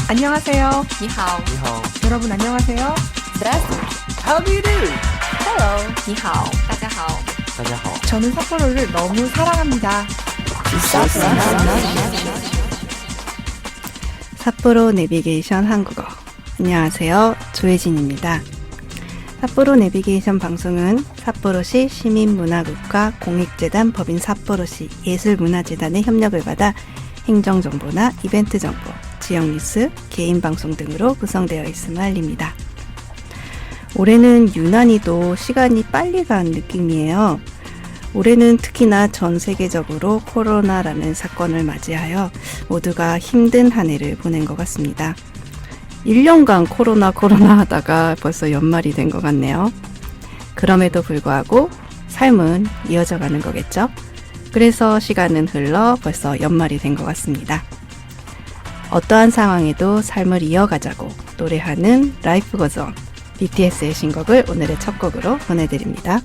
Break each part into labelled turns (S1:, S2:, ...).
S1: 안녕하세요.
S2: 你好，
S3: 你好，
S1: 여러분 안녕하세요.
S2: Здравствуйте.
S3: How do you do?
S2: Hello，你好，大家好。
S3: 大家好，
S1: 저는 삿포로를 너무 사랑합니다.
S4: 삿포로 내비게이션 한국어. 안녕하세요. 조혜진입니다. 삿포로 내비게이션 방송은 삿포로시 시민문화국과 공익재단 법인 삿포로시 예술문화재단의 협력을 받아 행정정보나 이벤트 정보, 지역뉴스, 개인방송 등으로 구성되어 있음을 알립니다. 올해는 유난히도 시간이 빨리 간 느낌이에요. 올해는 특히나 전 세계적으로 코로나라는 사건을 맞이하여 모두가 힘든 한 해를 보낸 것 같습니다. 1년간 코로나 하다가 벌써 연말이 된 것 같네요. 그럼에도 불구하고 삶은 이어져 가는 거겠죠? 그래서 시간은 흘러 벌써 연말이 된 것 같습니다. 어떠한 상황에도 삶을 이어가자고 노래하는 라이프 고즈 온, BTS의 신곡을 오늘의 첫 곡으로 보내드립니다.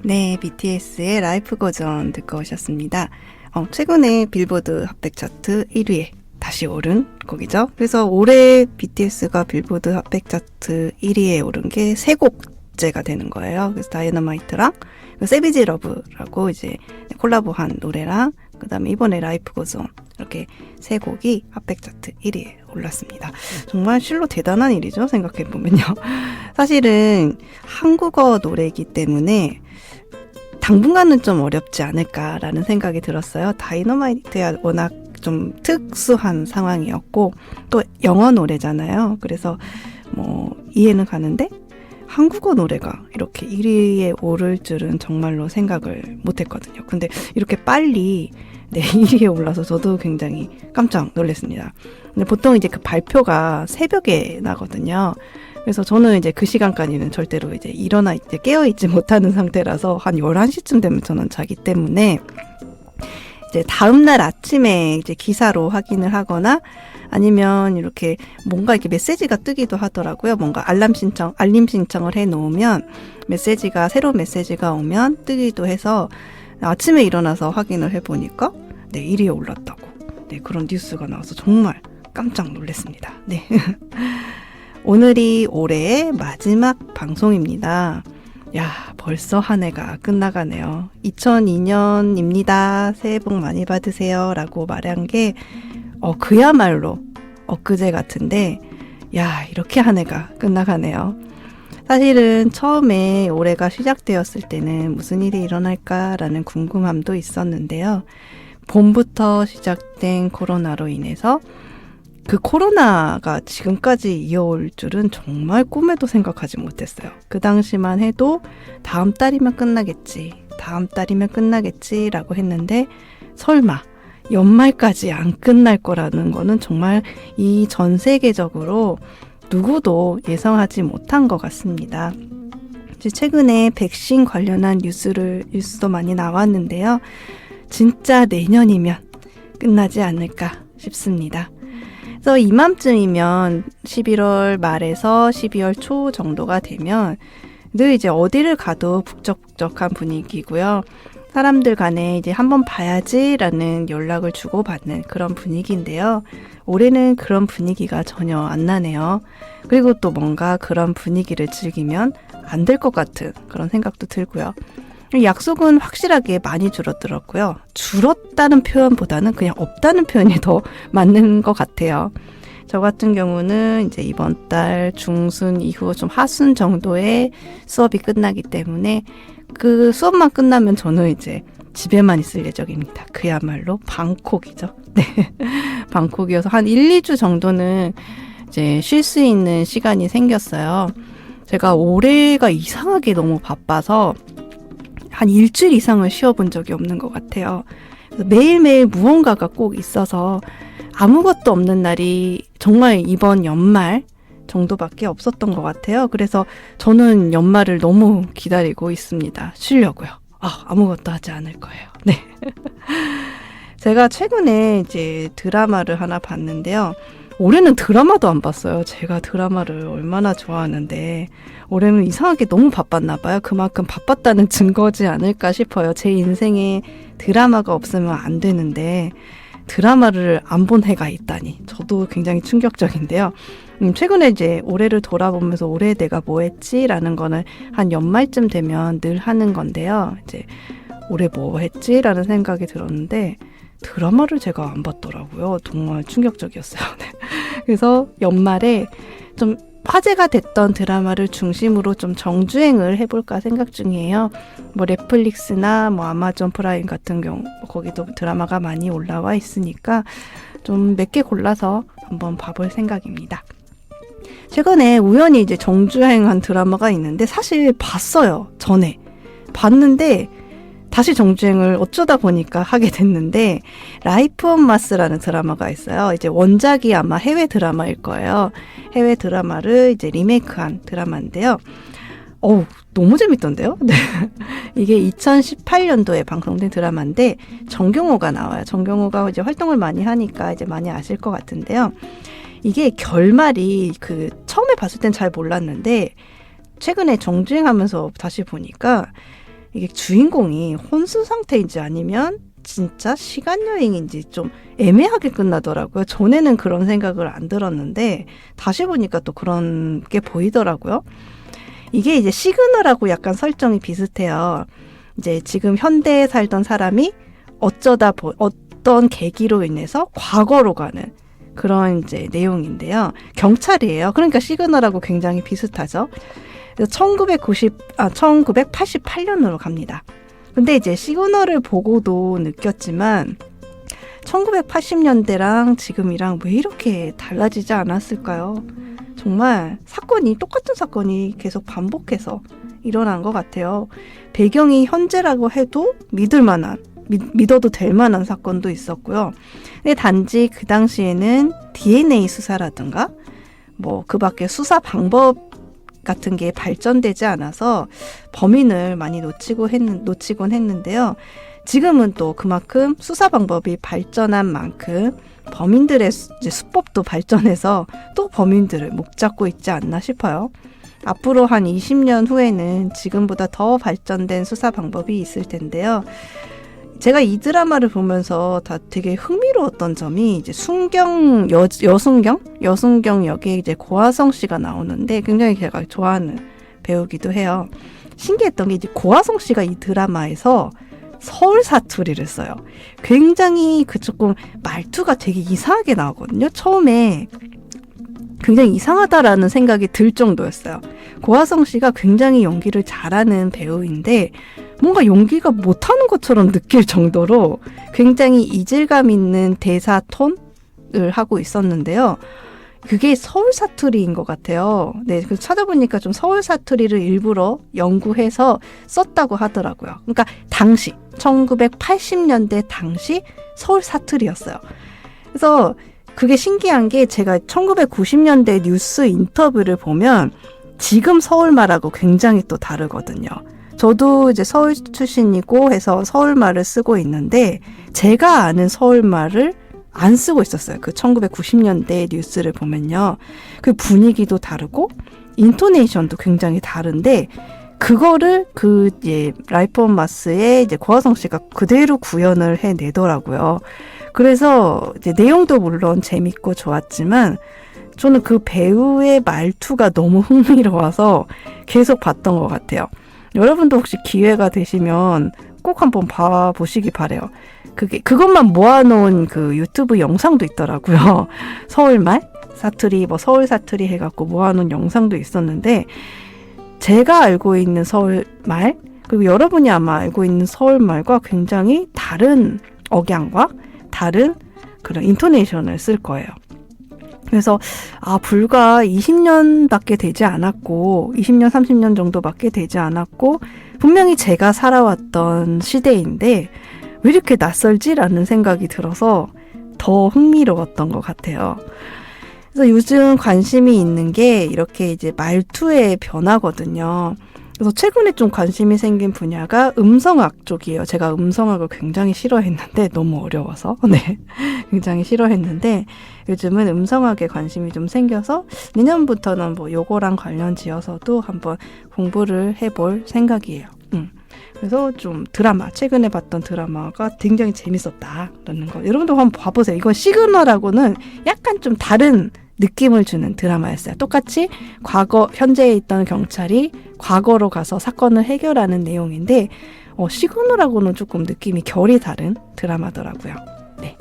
S4: 네, BTS의 라이프 고즈 온 듣고 오셨습니다. 최근에 빌보드 핫백 차트 1위에 다시 오른 곡이죠. 그래서 올해 BTS가 빌보드 핫백 차트 1위에 오른 게 세 곡째가 되는 거예요. 그래서 다이너마이트랑 세비지 러브라고 이제 콜라보한 노래랑 그다음에 이번에 라이프 고즈 온 이렇게 세 곡이 핫백 차트 1위에 올랐습니다. 정말 실로 대단한 일이죠. 생각해보면요. 사실은 한국어 노래이기 때문에 당분간은 좀 어렵지 않을까라는 생각이 들었어요. 다이너마이트야 워낙 좀 특수한 상황이었고 또 영어 노래잖아요. 그래서 뭐 이해는 가는데 한국어 노래가 이렇게 1위에 오를 줄은 정말로 생각을 못했거든요. 근데 이렇게 빨리 1위에 올라서 저도 굉장히 깜짝 놀랐습니다. 근데 보통 이제 그 발표가 새벽에 나거든요. 그래서 저는 이제 그 시간까지는 절대로 이제 이제 깨어있지 못하는 상태라서 한 11시쯤 되면 저는 자기 때문에 이제 다음날 아침에 이제 기사로 확인을 하거나 아니면 이렇게 뭔가 이렇게 메시지가 뜨기도 하더라고요. 뭔가 알림 신청을 해 놓으면 새로운 메시지가 오면 뜨기도 해서 아침에 일어나서 확인을 해 보니까 1위에 올랐다고. 그런 뉴스가 나와서 정말 깜짝 놀랐습니다. 네. 오늘이 올해의 마지막 방송입니다. 야, 벌써 한 해가 끝나가네요. 2002년입니다. 새해 복 많이 받으세요. 라고 말한 게 그야말로 엊그제 같은데 야, 이렇게 한 해가 끝나가네요. 사실은 처음에 올해가 시작되었을 때는 무슨 일이 일어날까라는 궁금함도 있었는데요. 봄부터 시작된 코로나로 인해서 그 코로나가 지금까지 이어올 줄은 정말 꿈에도 생각하지 못했어요. 그 당시만 해도 다음 달이면 끝나겠지라고 했는데 설마 연말까지 안 끝날 거라는 거는 정말 이 전 세계적으로 누구도 예상하지 못한 것 같습니다. 최근에 백신 관련한 뉴스도 많이 나왔는데요. 진짜 내년이면 끝나지 않을까 싶습니다. 그래서 이맘쯤이면 11월 말에서 12월 초 정도가 되면 늘 이제 어디를 가도 북적북적한 분위기고요. 사람들 간에 이제 한번 봐야지라는 연락을 주고받는 그런 분위기인데요. 올해는 그런 분위기가 전혀 안 나네요. 그리고 또 뭔가 그런 분위기를 즐기면 안 될 것 같은 그런 생각도 들고요. 약속은 확실하게 많이 줄어들었고요. 줄었다는 표현보다는 그냥 없다는 표현이 더 맞는 것 같아요. 저 같은 경우는 이제 이번 달 중순 이후 좀 하순 정도에 수업이 끝나기 때문에 그 수업만 끝나면 저는 이제 집에만 있을 예정입니다. 그야말로 방콕이죠. 네. 방콕이어서 한 1, 2주 정도는 이제 쉴 수 있는 시간이 생겼어요. 제가 올해가 이상하게 너무 바빠서 한 일주일 이상을 쉬어본 적이 없는 것 같아요. 매일매일 무언가가 꼭 있어서 아무것도 없는 날이 정말 이번 연말 정도밖에 없었던 것 같아요. 그래서 저는 연말을 너무 기다리고 있습니다. 쉬려고요. 아무것도 하지 않을 거예요. 네. 제가 최근에 이제 드라마를 하나 봤는데요. 올해는 드라마도 안 봤어요. 제가 드라마를 얼마나 좋아하는데 올해는 이상하게 너무 바빴나 봐요. 그만큼 바빴다는 증거지 않을까 싶어요. 제 인생에 드라마가 없으면 안 되는데 드라마를 안 본 해가 있다니 저도 굉장히 충격적인데요. 최근에 이제 올해를 돌아보면서 올해 내가 뭐 했지라는 거는 한 연말쯤 되면 늘 하는 건데요. 이제 올해 뭐 했지라는 생각이 들었는데 드라마를 제가 안 봤더라고요. 정말 충격적이었어요. 네. 그래서 연말에 좀 화제가 됐던 드라마를 중심으로 좀 정주행을 해볼까 생각 중이에요. 뭐 넷플릭스나 뭐 아마존 프라임 같은 경우 거기도 드라마가 많이 올라와 있으니까 좀 몇 개 골라서 한번 봐볼 생각입니다. 최근에 우연히 이제 정주행한 드라마가 있는데 사실 봤어요. 전에 봤는데 다시 정주행을 어쩌다 보니까 하게 됐는데 라이프 온 마스라는 드라마가 있어요. 이제 원작이 아마 해외 드라마일 거예요. 해외 드라마를 이제 리메이크한 드라마인데요. 너무 재밌던데요? 네. 이게 2018년도에 방송된 드라마인데 정경호가 나와요. 정경호가 이제 활동을 많이 하니까 이제 많이 아실 것 같은데요. 이게 결말이 처음에 봤을 땐 잘 몰랐는데 최근에 정주행하면서 다시 보니까 이게 주인공이 혼수 상태인지 아니면 진짜 시간여행인지 좀 애매하게 끝나더라고요. 전에는 그런 생각을 안 들었는데 다시 보니까 또 그런 게 보이더라고요. 이게 이제 시그널하고 약간 설정이 비슷해요. 이제 지금 현대에 살던 사람이 어떤 계기로 인해서 과거로 가는 그런 이제 내용인데요. 경찰이에요. 그러니까 시그널하고 굉장히 비슷하죠. 1988년으로 갑니다. 근데 이제 시그널을 보고도 느꼈지만 1980년대랑 지금이랑 왜 이렇게 달라지지 않았을까요? 정말 똑같은 사건이 계속 반복해서 일어난 것 같아요. 배경이 현재라고 해도 믿어도 될 만한 사건도 있었고요. 근데 단지 그 당시에는 DNA 수사라든가 뭐 그 밖에 수사 방법 같은 게 발전되지 않아서 범인을 많이 놓치곤 했는데요. 지금은 또 그만큼 수사 방법이 발전한 만큼 범인들의 이제 수법도 발전해서 또 범인들을 목 잡고 있지 않나 싶어요. 앞으로 한 20년 후에는 지금보다 더 발전된 수사 방법이 있을 텐데요. 제가 이 드라마를 보면서 다 되게 흥미로웠던 점이 이제 여순경 역에 이제 고화성 씨가 나오는데 굉장히 제가 좋아하는 배우기도 해요. 신기했던 게 이제 고화성 씨가 이 드라마에서 서울 사투리를 써요. 굉장히 조금 말투가 되게 이상하게 나오거든요. 처음에 굉장히 이상하다라는 생각이 들 정도였어요. 고화성 씨가 굉장히 연기를 잘하는 배우인데 뭔가 연기가 못하는 것처럼 느낄 정도로 굉장히 이질감 있는 대사 톤을 하고 있었는데요. 그게 서울 사투리인 것 같아요. 네, 그래서 찾아보니까 좀 서울 사투리를 일부러 연구해서 썼다고 하더라고요. 그러니까 당시 1980년대 당시 서울 사투리였어요. 그래서 그게 신기한 게 제가 1990년대 뉴스 인터뷰를 보면 지금 서울말하고 굉장히 또 다르거든요. 저도 이제 서울 출신이고 해서 서울말을 쓰고 있는데 제가 아는 서울말을 안 쓰고 있었어요. 그 1990년대 뉴스를 보면요. 그 분위기도 다르고 인토네이션도 굉장히 다른데 그거를 라이프 온 마스의 이제 고화성 씨가 그대로 구현을 해내더라고요. 그래서 이제 내용도 물론 재밌고 좋았지만 저는 그 배우의 말투가 너무 흥미로워서 계속 봤던 것 같아요. 여러분도 혹시 기회가 되시면 꼭 한번 봐보시기 바래요. 그것만 모아놓은 그 유튜브 영상도 있더라고요. 서울말, 사투리, 서울 사투리 해갖고 모아놓은 영상도 있었는데 제가 알고 있는 서울말 그리고 여러분이 아마 알고 있는 서울말과 굉장히 다른 억양과 다른 그런 인토네이션을 쓸 거예요. 그래서 불과 20년밖에 되지 않았고 20년, 30년 정도밖에 되지 않았고 분명히 제가 살아왔던 시대인데 왜 이렇게 낯설지라는 생각이 들어서 더 흥미로웠던 것 같아요. 그래서 요즘 관심이 있는 게 이렇게 이제 말투의 변화거든요. 그래서 최근에 좀 관심이 생긴 분야가 음성학 쪽이에요. 제가 음성학을 굉장히 싫어했는데 너무 어려워서 네, 굉장히 싫어했는데 요즘은 음성학에 관심이 좀 생겨서 내년부터는 뭐 요거랑 관련 지어서도 한번 공부를 해볼 생각이에요. 그래서 좀 드라마, 최근에 봤던 드라마가 굉장히 재밌었다라는 거. 여러분도 한번 봐보세요. 이건 시그널하고는 약간 좀 다른 느낌을 주는 드라마였어요. 똑같이 과거, 현재에 있던 경찰이 과거로 가서 사건을 해결하는 내용인데 시그널하고는 조금 느낌이 결이 다른 드라마더라고요. 네.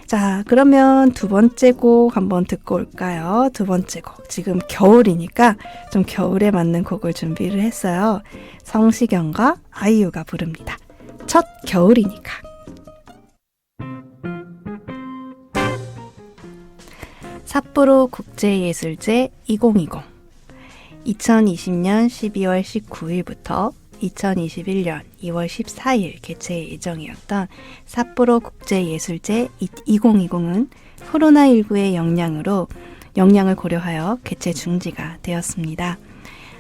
S4: 자, 그러면 두 번째 곡 한번 듣고 올까요? 두 번째 곡. 지금 겨울이니까 좀 겨울에 맞는 곡을 준비를 했어요. 성시경과 아이유가 부릅니다. 첫 겨울이니까. 삿포로 국제예술제 2020 2020년 12월 19일부터 2021년 2월 14일 개최 예정이었던 삿포로 국제예술제 2020은 코로나19의 영향을 고려하여 개최 중지가 되었습니다.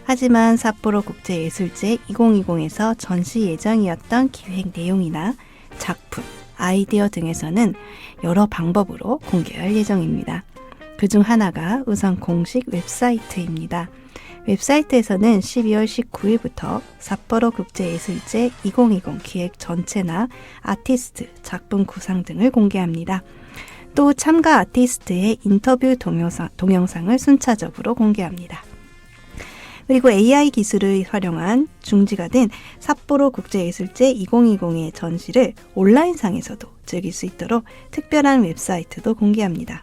S4: 하지만 삿포로 국제예술제 2020에서 전시 예정이었던 기획 내용이나 작품, 아이디어 등에서는 여러 방법으로 공개할 예정입니다. 그중 하나가 우선 공식 웹사이트입니다. 웹사이트에서는 12월 19일부터 삿포로 국제예술제 2020 기획 전체나 아티스트, 작품 구상 등을 공개합니다. 또 참가 아티스트의 인터뷰 동영상을 순차적으로 공개합니다. 그리고 AI 기술을 활용한 중지가 된 삿포로 국제예술제 2020의 전시를 온라인상에서도 즐길 수 있도록 특별한 웹사이트도 공개합니다.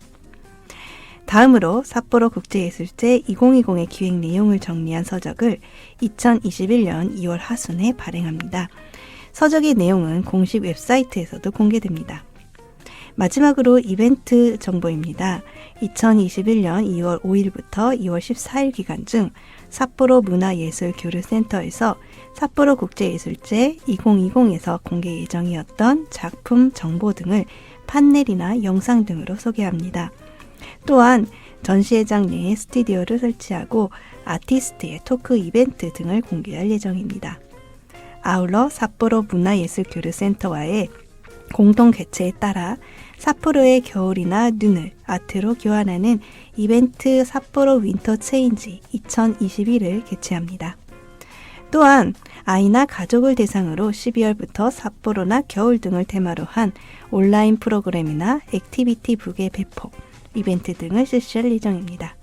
S4: 다음으로 삿포로 국제예술제 2020의 기획 내용을 정리한 서적을 2021년 2월 하순에 발행합니다. 서적의 내용은 공식 웹사이트에서도 공개됩니다. 마지막으로 이벤트 정보입니다. 2021년 2월 5일부터 2월 14일 기간 중 삿포로 문화예술교류센터에서 삿포로 국제예술제 2020에서 공개 예정이었던 작품 정보 등을 판넬이나 영상 등으로 소개합니다. 또한 전시회장 내에 스튜디오를 설치하고 아티스트의 토크 이벤트 등을 공개할 예정입니다. 아울러 삿포로 문화예술교류센터와의 공동 개최에 따라 삿포로의 겨울이나 눈을 아트로 교환하는 이벤트 삿포로 윈터 체인지 2021을 개최합니다. 또한 아이나 가족을 대상으로 12월부터 삿포로나 겨울 등을 테마로 한 온라인 프로그램이나 액티비티 북의 배포, 이벤트 등을 실시할 예정입니다.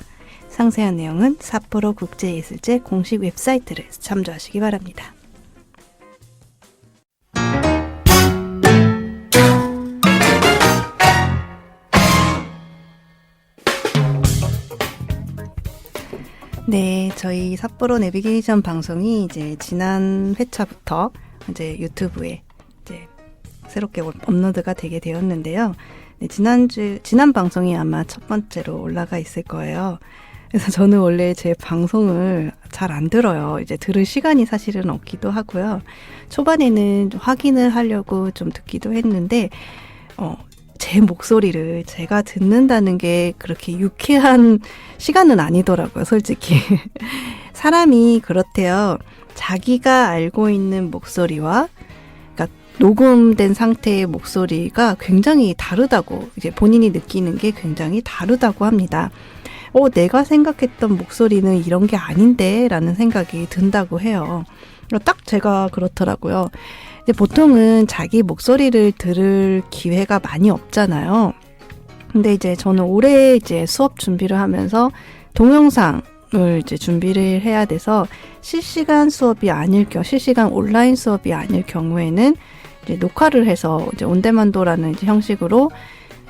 S4: 상세한 내용은 삿포로 국제예술제 공식 웹사이트를 참조하시기 바랍니다. 네, 저희 삿포로 내비게이션 방송이 이제 지난 회차부터 이제 유튜브에 이제 새롭게 업로드가 되게 되었는데요. 네, 지난 방송이 아마 첫 번째로 올라가 있을 거예요. 그래서 저는 원래 제 방송을 잘 안 들어요. 이제 들을 시간이 사실은 없기도 하고요. 초반에는 좀 확인을 하려고 좀 듣기도 했는데, 제 목소리를 제가 듣는다는 게 그렇게 유쾌한 시간은 아니더라고요, 솔직히. 사람이 그렇대요. 자기가 알고 있는 목소리와 그러니까 녹음된 상태의 목소리가 굉장히 다르다고, 이제 본인이 느끼는 게 굉장히 다르다고 합니다. 내가 생각했던 목소리는 이런 게 아닌데 라는 생각이 든다고 해요. 딱 제가 그렇더라고요. 근데 보통은 자기 목소리를 들을 기회가 많이 없잖아요. 근데 이제 저는 올해 이제 수업 준비를 하면서 동영상을 이제 준비를 해야 돼서 실시간 온라인 수업이 아닐 경우에는 이제 녹화를 해서 이제 온데만도라는 이제 형식으로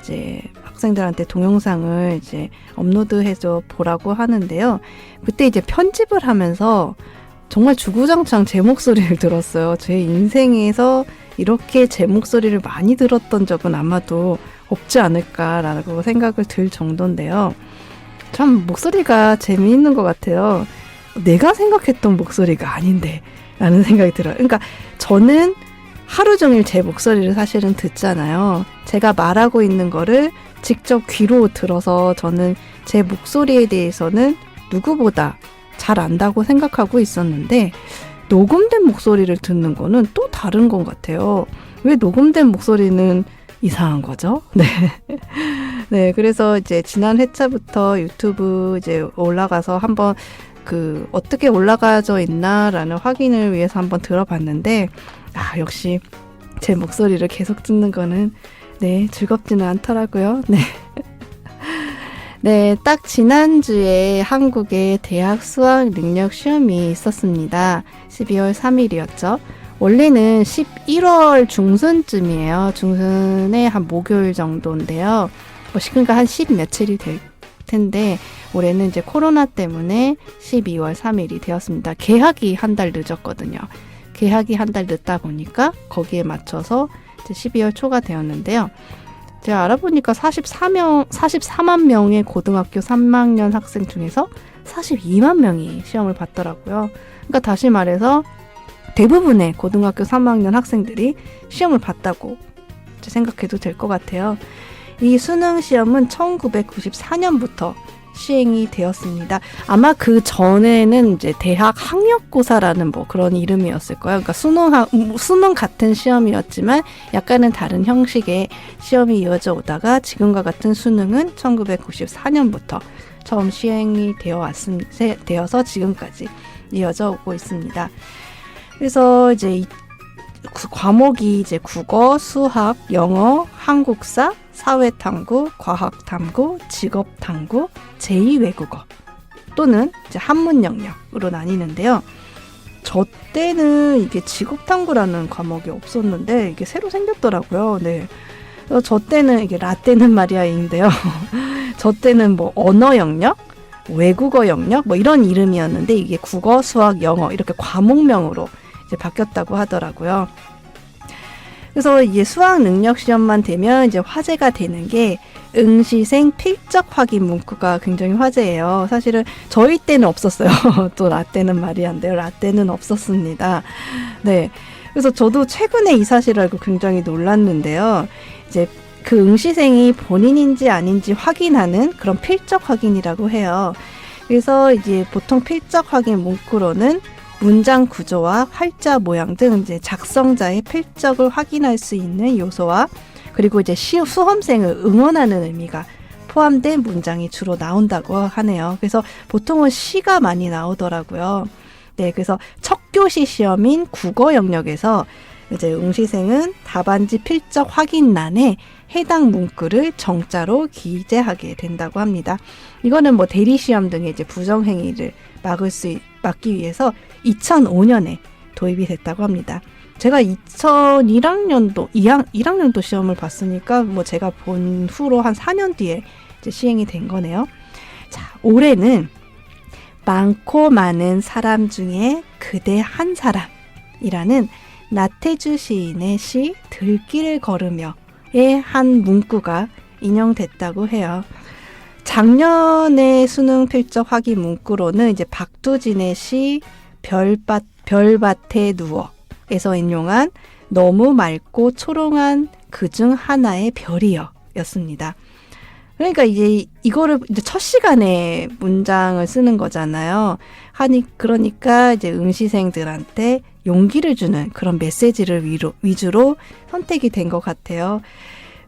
S4: 이제 학생들한테 동영상을 이제 업로드해서 보라고 하는데요. 그때 이제 편집을 하면서 정말 주구장창 제 목소리를 들었어요. 제 인생에서 이렇게 제 목소리를 많이 들었던 적은 아마도 없지 않을까라고 생각을 들 정도인데요. 참 목소리가 재미있는 것 같아요. 내가 생각했던 목소리가 아닌데 라는 생각이 들어요. 그러니까 저는 하루 종일 제 목소리를 사실은 듣잖아요. 제가 말하고 있는 거를 직접 귀로 들어서 저는 제 목소리에 대해서는 누구보다 잘 안다고 생각하고 있었는데 녹음된 목소리를 듣는 거는 또 다른 것 같아요. 왜 녹음된 목소리는 이상한 거죠? 네. 네, 그래서 이제 지난 회차부터 유튜브 이제 올라가서 한번 어떻게 올라가져 있나라는 확인을 위해서 한번 들어봤는데, 역시 제 목소리를 계속 듣는 거는, 네, 즐겁지는 않더라고요. 네. 네, 딱 지난주에 한국에 대학 수학 능력 시험이 있었습니다. 12월 3일이었죠. 원래는 11월 중순쯤이에요. 중순에 한 목요일 정도인데요. 그러니까 한 10 며칠이 될 텐데 올해는 이제 코로나 때문에 12월 3일이 되었습니다. 개학이 한 달 늦었거든요. 개학이 한 달 늦다 보니까 거기에 맞춰서 이제 12월 초가 되었는데요. 제가 알아보니까 44만 명의 고등학교 3학년 학생 중에서 42만 명이 시험을 봤더라고요. 그러니까 다시 말해서 대부분의 고등학교 3학년 학생들이 시험을 봤다고 생각해도 될 것 같아요. 이 수능 시험은 1994년부터 시행이 되었습니다. 아마 그 전에는 이제 대학 학력고사라는 뭐 그런 이름이었을 거예요. 그러니까 수능 같은 시험이었지만 약간은 다른 형식의 시험이 이어져 오다가 지금과 같은 수능은 1994년부터 처음 시행이 되어서 지금까지 이어져 오고 있습니다. 그래서 이제 과목이 이제 국어, 수학, 영어, 한국사, 사회탐구, 과학탐구, 직업탐구, 제2외국어 또는 이제 한문 영역으로 나뉘는데요. 저 때는 이게 직업탐구라는 과목이 없었는데 이게 새로 생겼더라고요. 네. 저 때는 이게 라떼는 마리아인데요. 저 때는 뭐 언어 영역, 외국어 영역 뭐 이런 이름이었는데 이게 국어, 수학, 영어 이렇게 과목명으로 이제 바뀌었다고 하더라고요. 그래서 이제 수학 능력 시험만 되면 이제 화제가 되는 게 응시생 필적 확인 문구가 굉장히 화제예요. 사실은 저희 때는 없었어요. 또 라떼는 마리아인데요. 라떼는 없었습니다. 네. 그래서 저도 최근에 이 사실을 알고 굉장히 놀랐는데요. 이제 그 응시생이 본인인지 아닌지 확인하는 그런 필적 확인이라고 해요. 그래서 이제 보통 필적 확인 문구로는 문장 구조와 활자 모양 등 이제 작성자의 필적을 확인할 수 있는 요소와 그리고 이제 수험생을 응원하는 의미가 포함된 문장이 주로 나온다고 하네요. 그래서 보통은 시가 많이 나오더라고요. 네, 그래서 첫 교시 시험인 국어 영역에서 이제 응시생은 답안지 필적 확인란에 해당 문구를 정자로 기재하게 된다고 합니다. 이거는 뭐 대리 시험 등의 이제 부정 행위를 막기 위해서 2005년에 도입이 됐다고 합니다. 제가 2001학년도 1학년도 시험을 봤으니까 뭐 제가 본 후로 한 4년 뒤에 이제 시행이 된 거네요. 자, 올해는 많고 많은 사람 중에 그대 한 사람이라는 나태주 시인의 시 들길을 걸으며의 한 문구가 인용됐다고 해요. 작년의 수능 필적 확인 문구로는 이제 박두진의 시 별밭에 누워에서 인용한 너무 맑고 초롱한 그중 하나의 별이여 였습니다. 그러니까 이제 이거를 이제 첫 시간에 문장을 쓰는 거잖아요. 그러니까 이제 응시생들한테 용기를 주는 그런 메시지를 위주로 선택이 된 것 같아요.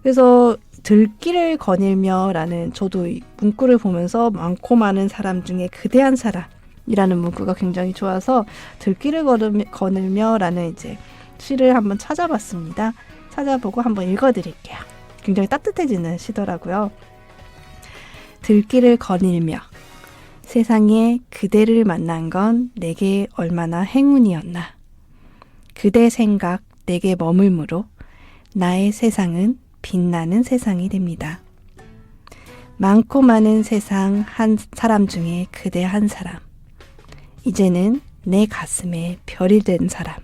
S4: 그래서 들길을 거닐며라는 저도 이 문구를 보면서 많고 많은 사람 중에 그대 한 사람이라는 문구가 굉장히 좋아서 들길을 거닐며라는 이제 시를 한번 찾아봤습니다. 찾아보고 한번 읽어드릴게요. 굉장히 따뜻해지는 시더라고요. 들길을 거닐며 세상에 그대를 만난 건 내게 얼마나 행운이었나. 그대 생각 내게 머물므로 나의 세상은 빛나는 세상이 됩니다. 많고 많은 세상 한 사람 중에 그대 한 사람. 이제는 내 가슴에 별이 된 사람.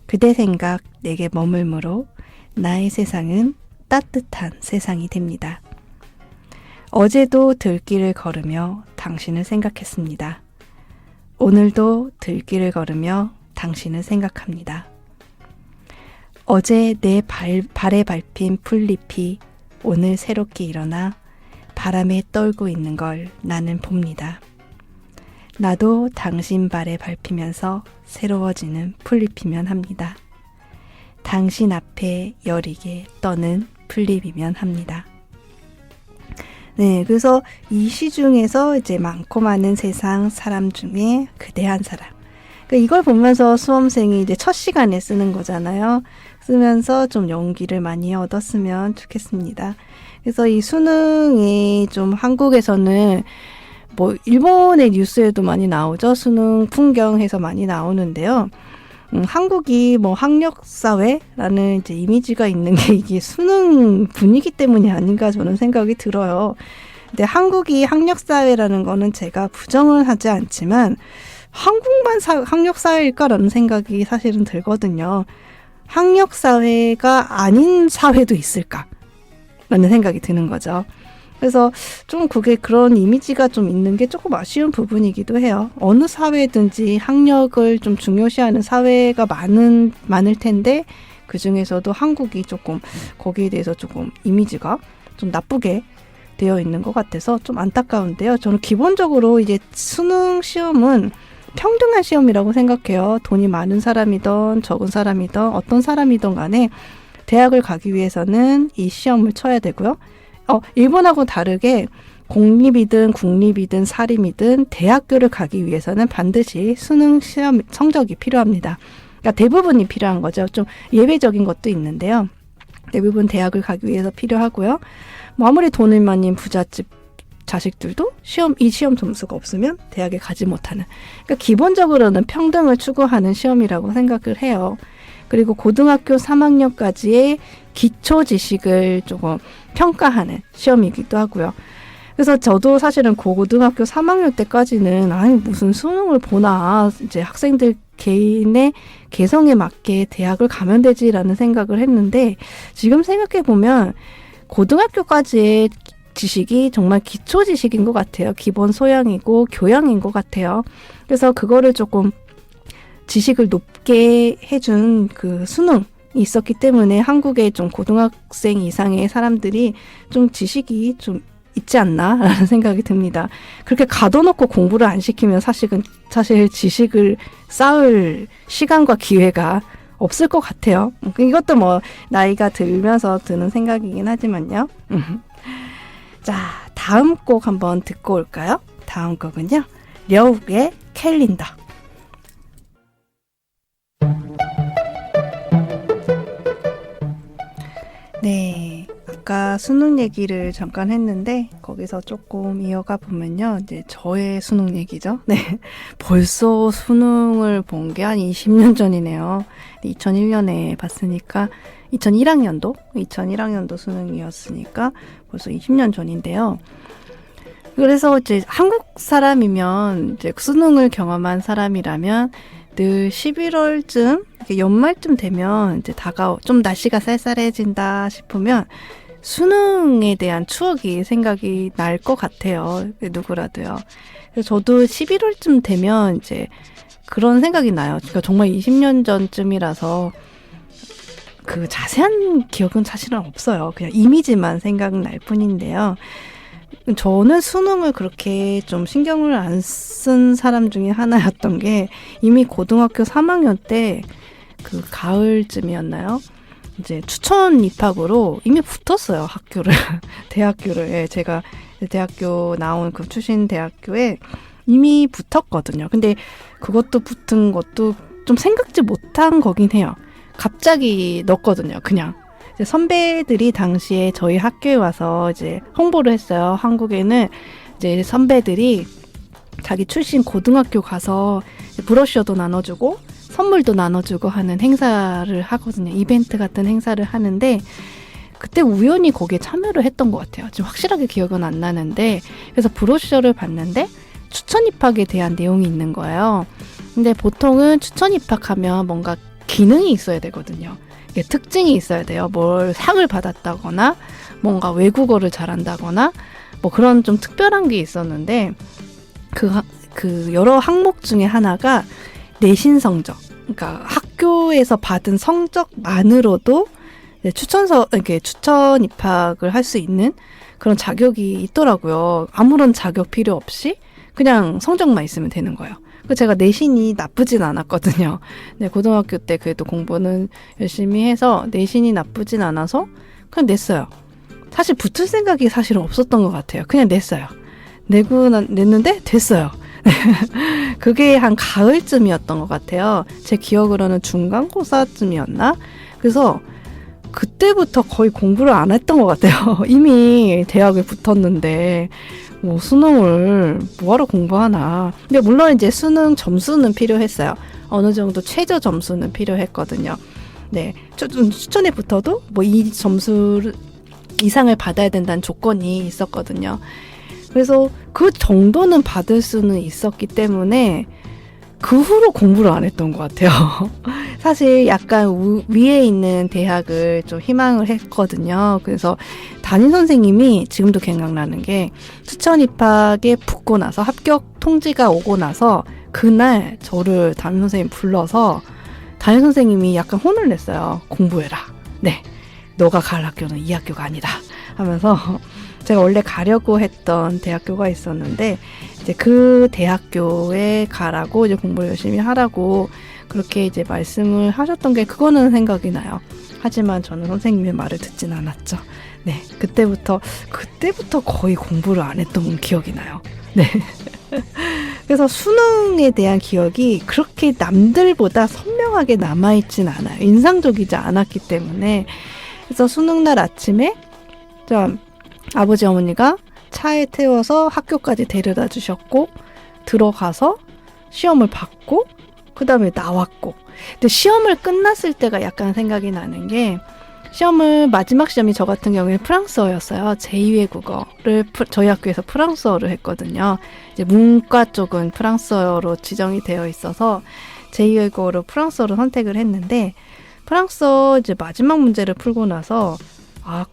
S4: 그대 생각 내게 머물므로 나의 세상은 따뜻한 세상이 됩니다. 어제도 들길을 걸으며 당신을 생각했습니다. 오늘도 들길을 걸으며 당신을 생각합니다. 어제 내 발에 밟힌 풀잎이 오늘 새롭게 일어나 바람에 떨고 있는 걸 나는 봅니다. 나도 당신 발에 밟히면서 새로워지는 풀잎이면 합니다. 당신 앞에 여리게 떠는 풀잎이면 합니다. 네, 그래서 이 시 중에서 이제 많고 많은 세상 사람 중에 그대한 사람. 그러니까 이걸 보면서 수험생이 이제 첫 시간에 쓰는 거잖아요. 쓰면서 좀 용기를 많이 얻었으면 좋겠습니다. 그래서 이 수능이 좀 한국에서는 뭐 일본의 뉴스에도 많이 나오죠. 수능 풍경에서 많이 나오는데요. 한국이 뭐 학력사회라는 이제 이미지가 있는 게 이게 수능 분위기 때문이 아닌가 저는 생각이 들어요. 근데 한국이 학력사회라는 거는 제가 부정을 하지 않지만 한국만 학력사회일까라는 생각이 사실은 들거든요. 학력사회가 아닌 사회도 있을까? 라는 생각이 드는 거죠. 그래서 좀 그게 그런 이미지가 좀 있는 게 조금 아쉬운 부분이기도 해요. 어느 사회든지 학력을 좀 중요시하는 사회가 많을 텐데 그 중에서도 한국이 조금 거기에 대해서 조금 이미지가 좀 나쁘게 되어 있는 것 같아서 좀 안타까운데요. 저는 기본적으로 이제 수능 시험은 평등한 시험이라고 생각해요. 돈이 많은 사람이든 적은 사람이든 어떤 사람이든 간에 대학을 가기 위해서는 이 시험을 쳐야 되고요. 일본하고 다르게 공립이든 국립이든 사립이든 대학교를 가기 위해서는 반드시 수능 시험 성적이 필요합니다. 그러니까 대부분이 필요한 거죠. 좀 예외적인 것도 있는데요. 대부분 대학을 가기 위해서 필요하고요. 뭐 아무리 돈을 많이 부잣집 자식들도 이 시험 점수가 없으면 대학에 가지 못하는. 그러니까 기본적으로는 평등을 추구하는 시험이라고 생각을 해요. 그리고 고등학교 3학년까지의 기초 지식을 조금 평가하는 시험이기도 하고요. 그래서 저도 사실은 고등학교 3학년 때까지는 무슨 수능을 보나 이제 학생들 개인의 개성에 맞게 대학을 가면 되지라는 생각을 했는데 지금 생각해 보면 고등학교까지의 지식이 정말 기초 지식인 것 같아요. 기본 소양이고 교양인 것 같아요. 그래서 그거를 조금 지식을 높게 해준 그 수능이 있었기 때문에 한국의 좀 고등학생 이상의 사람들이 좀 지식이 좀 있지 않나라는 생각이 듭니다. 그렇게 가둬놓고 공부를 안 시키면 사실 지식을 쌓을 시간과 기회가 없을 것 같아요. 이것도 뭐 나이가 들면서 드는 생각이긴 하지만요. 자, 다음 곡 한번 듣고 올까요? 다음 곡은요. 려욱의 캘린더. 네, 아까 수능 얘기를 잠깐 했는데 거기서 조금 이어가 보면요. 이제 저의 수능 얘기죠. 네, 벌써 수능을 본 게 한 20년 전이네요. 2001년에 봤으니까 2001학년도 수능이었으니까 벌써 20년 전인데요. 그래서 이제 한국 사람이면 이제 수능을 경험한 사람이라면 늘 11월쯤 연말쯤 되면 이제 좀 날씨가 쌀쌀해진다 싶으면 수능에 대한 추억이 생각이 날 것 같아요. 누구라도요. 그래서 저도 11월쯤 되면 이제 그런 생각이 나요. 그러니까 정말 20년 전쯤이라서 그 자세한 기억은 사실은 없어요. 그냥 이미지만 생각날 뿐인데요. 저는 수능을 그렇게 좀 신경을 안 쓴 사람 중에 하나였던 게 이미 고등학교 3학년 때 그 가을쯤이었나요? 이제 추천 입학으로 이미 붙었어요. 대학교를. 예, 제가 대학교 나온 그 출신 대학교에 이미 붙었거든요. 근데 그것도 붙은 것도 좀 생각지 못한 거긴 해요. 갑자기 넣었거든요. 그냥. 선배들이 당시에 저희 학교에 와서 이제 홍보를 했어요. 한국에는 이제 선배들이 자기 출신 고등학교 가서 브로셔도 나눠주고 선물도 나눠주고 하는 행사를 하거든요. 이벤트 같은 행사를 하는데 그때 우연히 거기에 참여를 했던 것 같아요. 지금 확실하게 기억은 안 나는데 그래서 브로셔를 봤는데 추천 입학에 대한 내용이 있는 거예요. 근데 보통은 추천 입학하면 뭔가 기능이 있어야 되거든요. 특징이 있어야 돼요. 뭘 상을 받았다거나 뭔가 외국어를 잘한다거나 뭐 그런 좀 특별한 게 있었는데 그 여러 항목 중에 하나가 내신 성적. 그러니까 학교에서 받은 성적만으로도 추천 입학을 할 수 있는 그런 자격이 있더라고요. 아무런 자격 필요 없이 그냥 성적만 있으면 되는 거예요. 그 제가 내신이 나쁘진 않았거든요. 네, 고등학교 때 그래도 공부는 열심히 해서 내신이 나쁘진 않아서 그냥 냈어요. 사실 붙을 생각이 사실은 없었던 것 같아요. 그냥 냈어요. 냈는데 됐어요. 그게 한 가을쯤이었던 것 같아요. 제 기억으로는 중간고사쯤이었나? 그래서 그때부터 거의 공부를 안 했던 것 같아요. 이미 대학에 붙었는데 뭐 수능을 뭐하러 공부하나. 근데 물론 이제 수능 점수는 필요했어요. 어느 정도 최저 점수는 필요했거든요. 네, 추천에 붙어도 뭐 이 점수 이상을 받아야 된다는 조건이 있었거든요. 그래서 그 정도는 받을 수는 있었기 때문에 그 후로 공부를 안 했던 것 같아요. 사실 약간 위에 있는 대학을 좀 희망을 했거든요. 그래서 담임 선생님이 지금도 생각나는 게 추천 입학에 붙고 나서 합격 통지가 오고 나서 그날 저를 담임 선생님 불러서 담임 선생님이 약간 혼을 냈어요. 공부해라. 네, 너가 갈 학교는 이 학교가 아니다 하면서 제가 원래 가려고 했던 대학교가 있었는데 이제 그 대학교에 가라고 이제 공부를 열심히 하라고 그렇게 이제 말씀을 하셨던 게 그거는 생각이 나요. 하지만 저는 선생님의 말을 듣진 않았죠. 네, 그때부터 거의 공부를 안 했던 기억이 나요. 네. 그래서 수능에 대한 기억이 그렇게 남들보다 선명하게 남아있진 않아요. 인상적이지 않았기 때문에. 그래서 수능날 아침에 아버지 어머니가 차에 태워서 학교까지 데려다 주셨고 들어가서 시험을 받고 그 다음에 나왔고 근데 시험을 끝났을 때가 약간 생각이 나는 게 마지막 시험이 저 같은 경우에 프랑스어였어요. 제2외 국어를 저희 학교에서 프랑스어를 했거든요. 이제 문과 쪽은 프랑스어로 지정이 되어 있어서 제2외 국어로 프랑스어를 선택을 했는데 프랑스어 이제 마지막 문제를 풀고 나서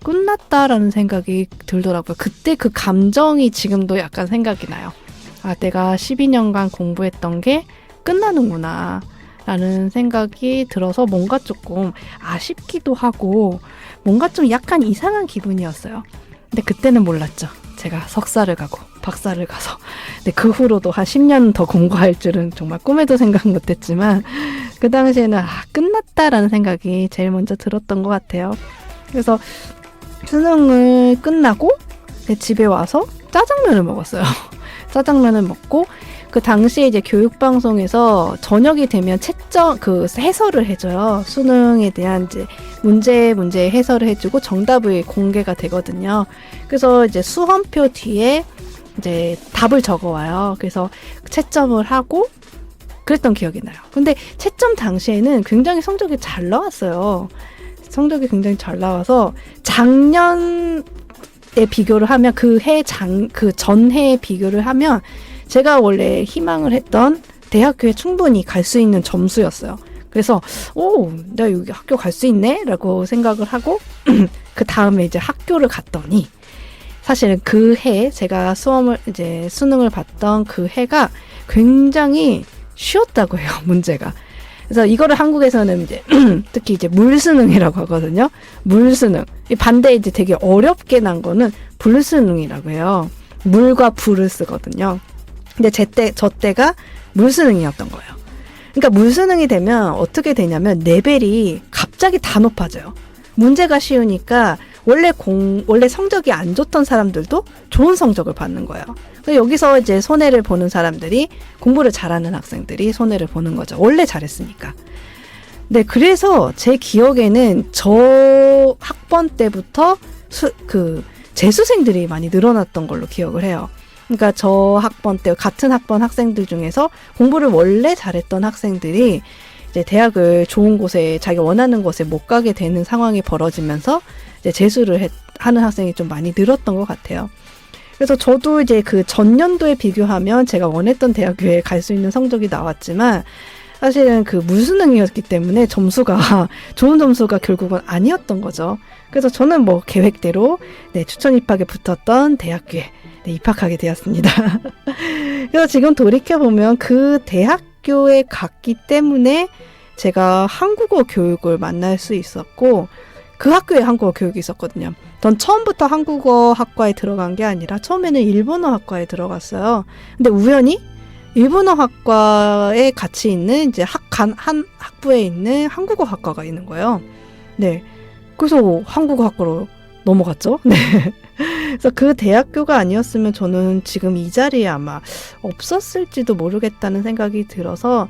S4: 끝났다라는 생각이 들더라고요. 그때 그 감정이 지금도 약간 생각이 나요. 내가 12년간 공부했던 게 끝나는구나 라는 생각이 들어서 뭔가 조금 아쉽기도 하고 뭔가 좀 약간 이상한 기분이었어요. 근데 그때는 몰랐죠. 제가 석사를 가고 박사를 가서 근데 그 후로도 한 10년 더 공부할 줄은 정말 꿈에도 생각 못했지만 그 당시에는 끝났다라는 생각이 제일 먼저 들었던 것 같아요. 그래서 수능을 끝나고 집에 와서 짜장면을 먹었어요. 짜장면을 먹고 그 당시에 이제 교육방송에서 저녁이 되면 해설을 해줘요. 수능에 대한 이제 문제 해설을 해주고 정답이 공개가 되거든요. 그래서 이제 수험표 뒤에 이제 답을 적어와요. 그래서 채점을 하고 그랬던 기억이 나요. 근데 채점 당시에는 굉장히 성적이 잘 나왔어요. 성적이 굉장히 잘 나와서 작년에 비교를 하면 그 전해에 비교를 하면 제가 원래 희망을 했던 대학교에 충분히 갈 수 있는 점수였어요. 그래서 내가 여기 학교 갈 수 있네? 라고 생각을 하고 그 다음에 이제 학교를 갔더니 사실은 그 해 제가 수능을 봤던 그 해가 굉장히 쉬웠다고 해요. 문제가. 그래서 이거를 한국에서는 이제 특히 이제 물수능이라고 하거든요. 물수능. 반대 이제 되게 어렵게 난 거는 불수능이라고 해요. 물과 불을 쓰거든요. 근데 저 때가 물수능이었던 거예요. 그러니까 물수능이 되면 어떻게 되냐면 레벨이 갑자기 다 높아져요. 문제가 쉬우니까 원래 성적이 안 좋던 사람들도 좋은 성적을 받는 거예요. 여기서 이제 손해를 보는 사람들이 공부를 잘하는 학생들이 손해를 보는 거죠. 원래 잘했으니까. 네, 그래서 제 기억에는 저 학번 때부터 재수생들이 많이 늘어났던 걸로 기억을 해요. 그러니까 저 학번 때 같은 학번 학생들 중에서 공부를 원래 잘했던 학생들이 이제 대학을 좋은 곳에 자기가 원하는 곳에 못 가게 되는 상황이 벌어지면서 이제 재수를 하는 학생이 좀 많이 늘었던 것 같아요. 그래서 저도 이제 그 전년도에 비교하면 제가 원했던 대학교에 갈 수 있는 성적이 나왔지만 사실은 그 물수능이었기 때문에 좋은 점수가 결국은 아니었던 거죠. 그래서 저는 뭐 계획대로 추천 입학에 붙었던 대학교에 입학하게 되었습니다. 그래서 지금 돌이켜보면 그 대학교에 갔기 때문에 제가 한국어 교육을 만날 수 있었고 그 학교에 한국어 교육이 있었거든요. 전 처음부터 한국어 학과에 들어간 게 아니라 처음에는 일본어 학과에 들어갔어요. 근데 우연히 일본어 학과에 같이 있는 이제 한 학부에 있는 한국어 학과가 있는 거예요. 네. 그래서 한국어 학과로 넘어갔죠. 네. 그래서 그 대학교가 아니었으면 저는 지금 이 자리에 아마 없었을지도 모르겠다는 생각이 들어서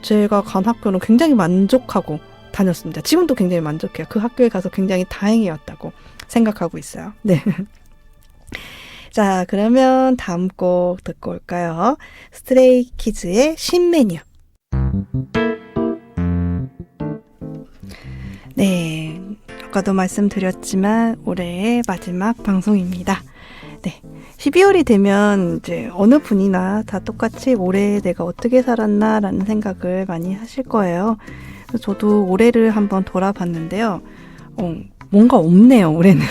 S4: 제가 간 학교는 굉장히 만족하고 다녔습니다. 지금도 굉장히 만족해요. 그 학교에 가서 굉장히 다행이었다고 생각하고 있어요. 네. 자, 그러면 다음 곡 듣고 올까요? 스트레이키즈의 신메뉴. 네, 아까도 말씀드렸지만 올해의 마지막 방송입니다. 네, 12월이 되면 이제 어느 분이나 다 똑같이 올해 내가 어떻게 살았나라는 생각을 많이 하실 거예요. 그래서 저도 올해를 한번 돌아봤는데요. 뭔가 없네요, 올해는.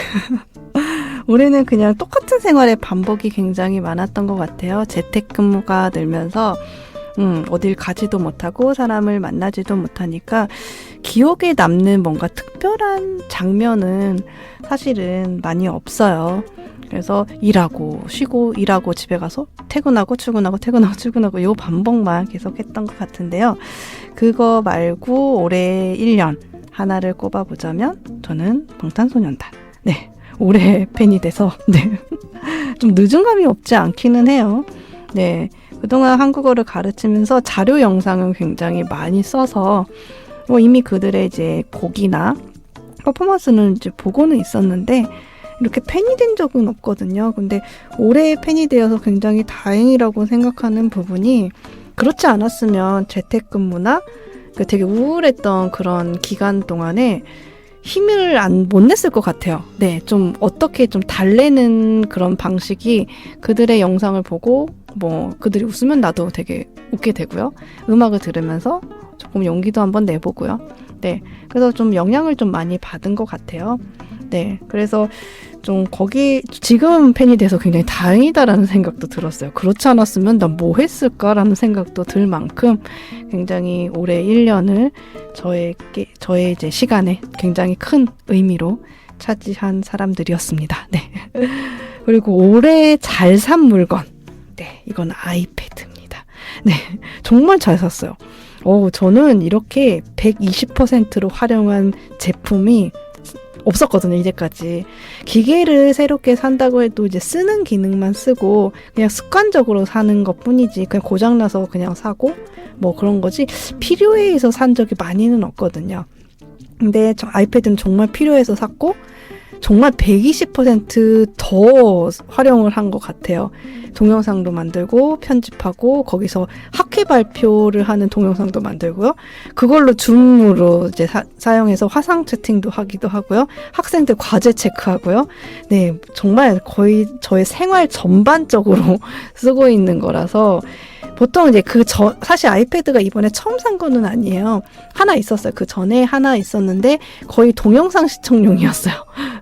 S4: 올해는 그냥 똑같은 생활의 반복이 굉장히 많았던 것 같아요. 재택근무가 늘면서 어딜 가지도 못하고 사람을 만나지도 못하니까 기억에 남는 뭔가 특별한 장면은 사실은 많이 없어요. 그래서 일하고 쉬고 일하고 집에 가서 퇴근하고 출근하고 퇴근하고 출근하고 이 반복만 계속 했던 것 같은데요. 그거 말고 올해 1년 하나를 꼽아보자면 저는 방탄소년단. 네, 올해 팬이 돼서 네, 좀 늦은 감이 없지 않기는 해요. 네, 그동안 한국어를 가르치면서 자료 영상을 굉장히 많이 써서 이미 그들의 이제 곡이나 퍼포먼스는 이제 보고는 있었는데 이렇게 팬이 된 적은 없거든요. 근데 올해 팬이 되어서 굉장히 다행이라고 생각하는 부분이 그렇지 않았으면 재택근무나 되게 우울했던 그런 기간 동안에 힘을 못 냈을 것 같아요. 네, 좀 어떻게 좀 달래는 그런 방식이 그들의 영상을 보고 그들이 웃으면 나도 되게 웃게 되고요. 음악을 들으면서 조금 용기도 한번 내보고요. 네, 그래서 좀 영향을 좀 많이 받은 것 같아요. 네, 그래서 좀 지금 팬이 돼서 굉장히 다행이다라는 생각도 들었어요. 그렇지 않았으면 난 뭐 했을까라는 생각도 들 만큼 굉장히 올해 1년을 저의 이제 시간에 굉장히 큰 의미로 차지한 사람들이었습니다. 네. 그리고 올해 잘 산 물건. 네, 이건 아이패드입니다. 네, 정말 잘 샀어요. 저는 이렇게 120%로 활용한 제품이 없었거든요, 이제까지. 기계를 새롭게 산다고 해도 이제 쓰는 기능만 쓰고 그냥 습관적으로 사는 것 뿐이지 그냥 고장나서 그냥 사고 그런 거지 필요해서 산 적이 많이는 없거든요. 근데 아이패드는 정말 필요해서 샀고 정말 120%더 활용을 한 것 같아요. 동영상도 만들고 편집하고 거기서 학회 발표를 하는 동영상도 만들고요. 그걸로 줌으로 이제 사용해서 화상 채팅도 하기도 하고요. 학생들 과제 체크하고요. 네, 정말 거의 저의 생활 전반적으로 쓰고 있는 거라서 보통 이제 사실 아이패드가 이번에 처음 산 거는 아니에요. 하나 있었어요. 그 전에 하나 있었는데 거의 동영상 시청용이었어요.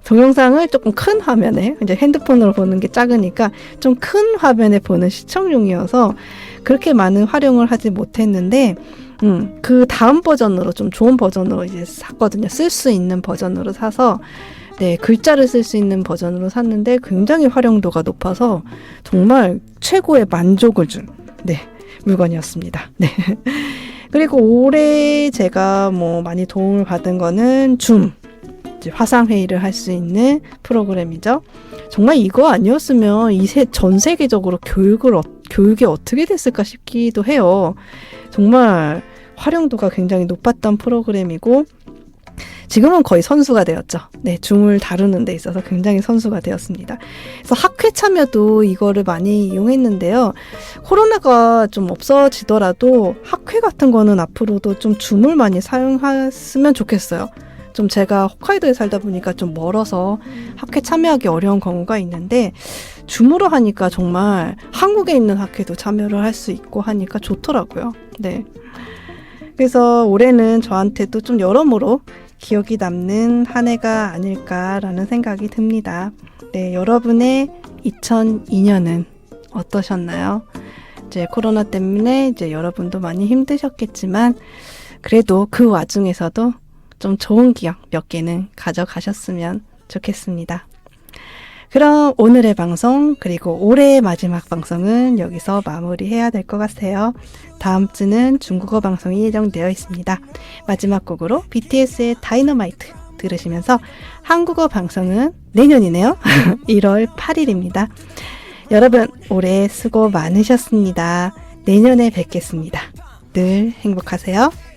S4: 동영상을 조금 큰 화면에, 이제 핸드폰으로 보는 게 작으니까 좀 큰 화면에 보는 시청용이어서 그렇게 많은 활용을 하지 못했는데, 그 다음 버전으로 좀 좋은 버전으로 이제 샀거든요. 쓸 수 있는 버전으로 사서, 네, 글자를 쓸 수 있는 버전으로 샀는데 굉장히 활용도가 높아서 정말 최고의 만족을 준, 네, 물건이었습니다. 네. 그리고 올해 제가 많이 도움을 받은 거는 줌. 화상회의를 할 수 있는 프로그램이죠. 정말 이거 아니었으면 전 세계적으로 교육이 어떻게 됐을까 싶기도 해요. 정말 활용도가 굉장히 높았던 프로그램이고 지금은 거의 선수가 되었죠. 네, 줌을 다루는 데 있어서 굉장히 선수가 되었습니다. 그래서 학회 참여도 이거를 많이 이용했는데요. 코로나가 좀 없어지더라도 학회 같은 거는 앞으로도 좀 줌을 많이 사용했으면 좋겠어요. 좀 제가 홋카이도에 살다 보니까 좀 멀어서 학회 참여하기 어려운 경우가 있는데 줌으로 하니까 정말 한국에 있는 학회도 참여를 할 수 있고 하니까 좋더라고요. 네. 그래서 올해는 저한테도 좀 여러모로 기억이 남는 한 해가 아닐까라는 생각이 듭니다. 네, 여러분의 2002년은 어떠셨나요? 이제 코로나 때문에 이제 여러분도 많이 힘드셨겠지만 그래도 그 와중에서도 좀 좋은 기억 몇 개는 가져가셨으면 좋겠습니다. 그럼 오늘의 방송 그리고 올해의 마지막 방송은 여기서 마무리해야 될 것 같아요. 다음 주는 중국어 방송이 예정되어 있습니다. 마지막 곡으로 BTS의 다이너마이트 들으시면서 한국어 방송은 내년이네요. 1월 8일입니다. 여러분 올해 수고 많으셨습니다. 내년에 뵙겠습니다. 늘 행복하세요.